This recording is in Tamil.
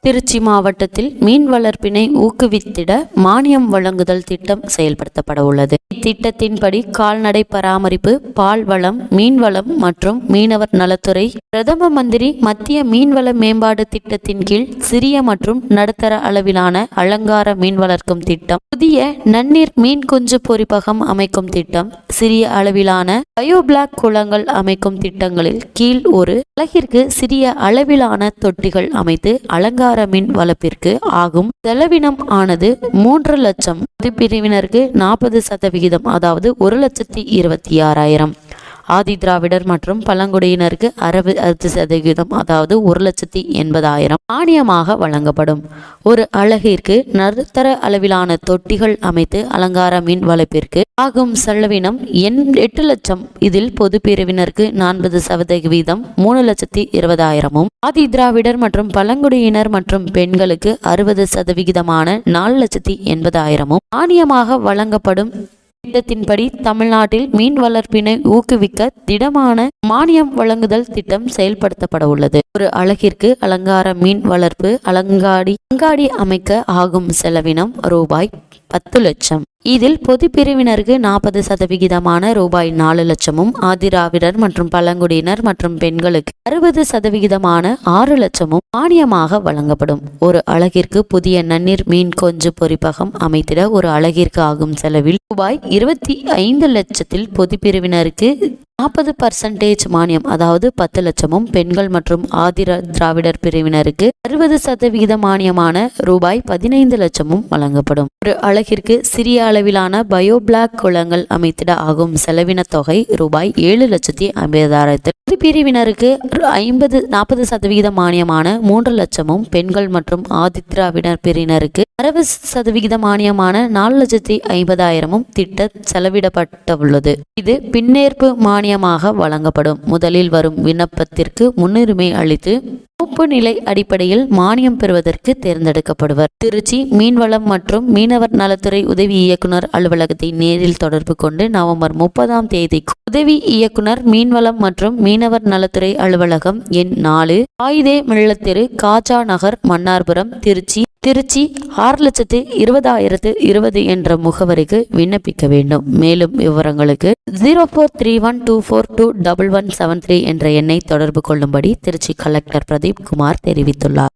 திருச்சி மாவட்டத்தில் மீன் வளர்ப்பினை ஊக்குவித்திட மானியம் வழங்குதல் திட்டம் செயல்படுத்தப்பட உள்ளது. இத்திட்டத்தின்படி கால்நடை பராமரிப்பு, பால்வளம், மீன்வளம் மற்றும் மீனவர் நலத்துறை, பிரதம மந்திரி மத்திய மீன்வள மேம்பாடு திட்டத்தின் கீழ் சிறிய மற்றும் நடுத்தர அளவிலான அலங்கார மீன் வளர்க்கும் திட்டம், புதிய நன்னீர் மீன் குஞ்சு பொறிப்பகம் அமைக்கும் திட்டம், சிறிய அளவிலான பயோபிளாக் குளங்கள் அமைக்கும் திட்டங்களில் கீழ் ஒரு அலகிற்கு சிறிய அளவிலான தொட்டிகள் அமைத்து அலங்கார மீன் வளர்ப்பிற்கு ஆகும் செலவினம் ஆனது 3 லட்சம். பிரிவினருக்கு 40%, அதாவது 1,26,000. ஆதி திராவிடர் மற்றும் பழங்குடியினருக்கு 60%, அதாவது 1,80,000 மானியமாக வழங்கப்படும். ஒரு அலகிற்கு நடுத்தர அளவிலான தொட்டிகள் அமைத்து அலங்கார மீன் வளர்ப்பிற்கு ஆகும் செலவினம் 8 லட்சம். இதில் பொது பிரிவினருக்கு 40%, 3,20,000. ஆதி திராவிடர் மற்றும் பழங்குடியினர் மற்றும் பெண்களுக்கு 60%, 4,80,000 மானியமாக வழங்கப்படும். திட்டத்தின்படி தமிழ்நாட்டில் மீன் வளர்ப்பினை ஊக்குவிக்க திடமான மானியம் வழங்குதல் திட்டம் செயல்படுத்தப்பட உள்ளது. ஒரு அலகிற்கு அலங்கார மீன் வளர்ப்பு அங்காடி அமைக்க ஆகும் செலவினம் ரூபாய் 10 லட்சம். இதில் பொது பிரிவினருக்கு 40%, ரூபாய் 4 லட்சமும், ஆதிராவிடர் மற்றும் பழங்குடியினர் மற்றும் பெண்களுக்கு 60%, 6 லட்சமும் மானியமாக வழங்கப்படும். ஒரு அலகிற்கு புதிய நன்னீர் மீன் கொஞ்சு பொறிப்பகம் அமைத்திட ஒரு அலகிற்கு ஆகும் செலவில் ரூபாய் 25 லட்சத்தில் பொது பிரிவினருக்கு 40% மானியம், அதாவது 10 லட்சமும், பெண்கள் மற்றும் திராவிடர் பிரிவினருக்கு 60% மானியமான ரூபாய் 15 லட்சமும் வழங்கப்படும். ஒரு அலகிற்கு சிறிய அளவிலான பயோபிளாக் குளங்கள் அமைத்திட ஆகும் செலவின தொகை ரூபாய் 7,50,000. பிரிவினருக்கு 40% மானியமான 3 லட்சமும், பெண்கள் மற்றும் திராவிடர் பிரிவினருக்கு 60% மானியமான 4,50,000 திட்ட செலவிடப்பட்டுள்ளது. இது பின்னேற்பு மானியமாக வழங்கப்படும். முதலில் வரும் விண்ணப்பத்திற்கு முன்னுரிமை அளித்து ஒப்பு நிலை அடிப்படையில் மானியம் பெறுவதற்கு தேர்ந்தெடுக்கப்படுவர். திருச்சி மீன்வளம் மற்றும் மீனவர் நலத்துறை உதவி இயக்குனர் அலுவலகத்தை நேரில் தொடர்பு கொண்டு நவம்பர் 30ஆம் தேதிக்கு உதவி இயக்குனர் மீன்வளம் மற்றும் மீனவர் நலத்துறை அலுவலகம், எண் 4, ஆயுதே மில்லத்தெரு, காஜா நகர், மன்னார்புரம், திருச்சி 6,20,020 என்ற முகவரிக்கு விண்ணப்பிக்க வேண்டும். மேலும் விவரங்களுக்கு 0431242173 என்ற எண்ணை தொடர்பு கொள்ளும்படி திருச்சி கலெக்டர் பிரதீப் குமார் தெரிவித்துள்ளார்.